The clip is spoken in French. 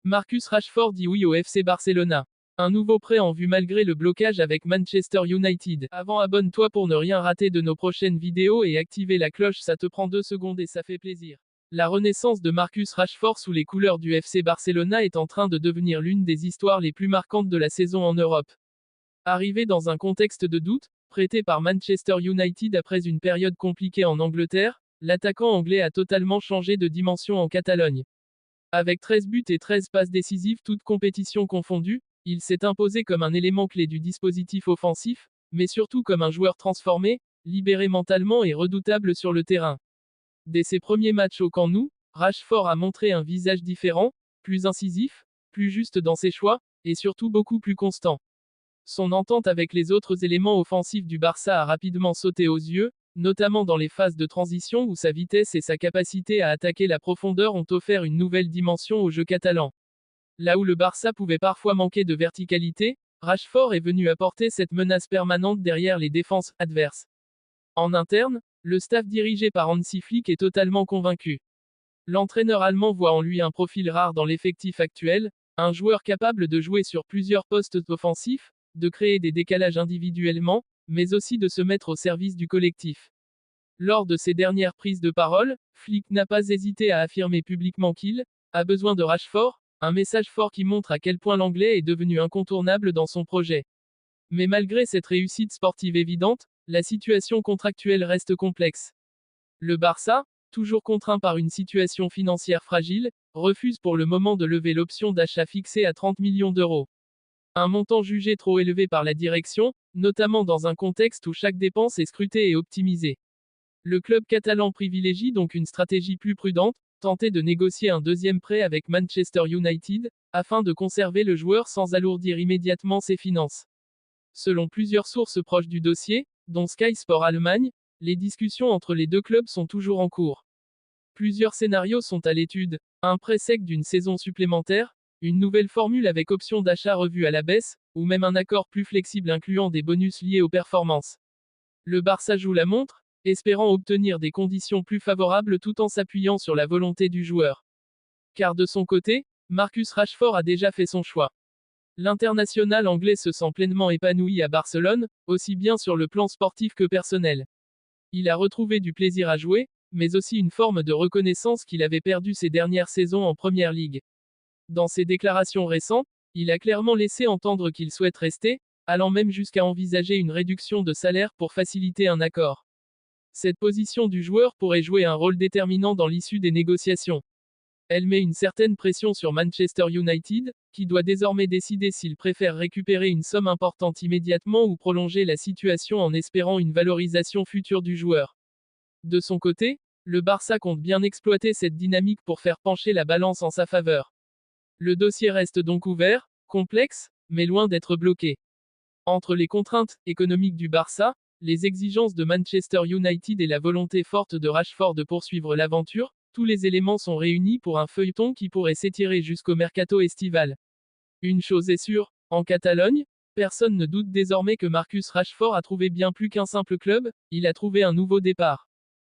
Marcus Rashford dit oui au FC Barcelona. Un nouveau prêt en vue malgré le blocage avec Manchester United. Avant, abonne-toi pour ne rien rater de nos prochaines vidéos et activer la cloche, ça te prend 2 secondes et ça fait plaisir. La renaissance de Marcus Rashford sous les couleurs du FC Barcelona est en train de devenir l'une des histoires les plus marquantes de la saison en Europe. Arrivé dans un contexte de doute, prêté par Manchester United après une période compliquée en Angleterre, l'attaquant anglais a totalement changé de dimension en Catalogne. Avec 13 buts et 13 passes décisives toutes compétitions confondues, il s'est imposé comme un élément clé du dispositif offensif, mais surtout comme un joueur transformé, libéré mentalement et redoutable sur le terrain. Dès ses premiers matchs au Camp Nou, Rashford a montré un visage différent, plus incisif, plus juste dans ses choix, et surtout beaucoup plus constant. Son entente avec les autres éléments offensifs du Barça a rapidement sauté aux yeux, notamment dans les phases de transition où sa vitesse et sa capacité à attaquer la profondeur ont offert une nouvelle dimension au jeu catalan. Là où le Barça pouvait parfois manquer de verticalité, Rashford est venu apporter cette menace permanente derrière les défenses adverses. En interne, le staff dirigé par Hansi Flick est totalement convaincu. L'entraîneur allemand voit en lui un profil rare dans l'effectif actuel, un joueur capable de jouer sur plusieurs postes offensifs, de créer des décalages individuellement, mais aussi de se mettre au service du collectif. Lors de ses dernières prises de parole, Flick n'a pas hésité à affirmer publiquement qu'il a besoin de Rashford, un message fort qui montre à quel point l'Anglais est devenu incontournable dans son projet. Mais malgré cette réussite sportive évidente, la situation contractuelle reste complexe. Le Barça, toujours contraint par une situation financière fragile, refuse pour le moment de lever l'option d'achat fixée à 30 millions d'euros. Un montant jugé trop élevé par la direction, notamment dans un contexte où chaque dépense est scrutée et optimisée. Le club catalan privilégie donc une stratégie plus prudente, tenter de négocier un deuxième prêt avec Manchester United, afin de conserver le joueur sans alourdir immédiatement ses finances. Selon plusieurs sources proches du dossier, dont Sky Sport Allemagne, les discussions entre les deux clubs sont toujours en cours. Plusieurs scénarios sont à l'étude, un prêt sec d'une saison supplémentaire, une nouvelle formule avec option d'achat revue à la baisse, ou même un accord plus flexible incluant des bonus liés aux performances. Le Barça joue la montre, espérant obtenir des conditions plus favorables tout en s'appuyant sur la volonté du joueur. Car de son côté, Marcus Rashford a déjà fait son choix. L'international anglais se sent pleinement épanoui à Barcelone, aussi bien sur le plan sportif que personnel. Il a retrouvé du plaisir à jouer, mais aussi une forme de reconnaissance qu'il avait perdue ces dernières saisons en Première Ligue. Dans ses déclarations récentes, il a clairement laissé entendre qu'il souhaite rester, allant même jusqu'à envisager une réduction de salaire pour faciliter un accord. Cette position du joueur pourrait jouer un rôle déterminant dans l'issue des négociations. Elle met une certaine pression sur Manchester United, qui doit désormais décider s'il préfère récupérer une somme importante immédiatement ou prolonger la situation en espérant une valorisation future du joueur. De son côté, le Barça compte bien exploiter cette dynamique pour faire pencher la balance en sa faveur. Le dossier reste donc ouvert, complexe, mais loin d'être bloqué. Entre les contraintes économiques du Barça, les exigences de Manchester United et la volonté forte de Rashford de poursuivre l'aventure, tous les éléments sont réunis pour un feuilleton qui pourrait s'étirer jusqu'au mercato estival. Une chose est sûre, en Catalogne, personne ne doute désormais que Marcus Rashford a trouvé bien plus qu'un simple club, il a trouvé un nouveau départ.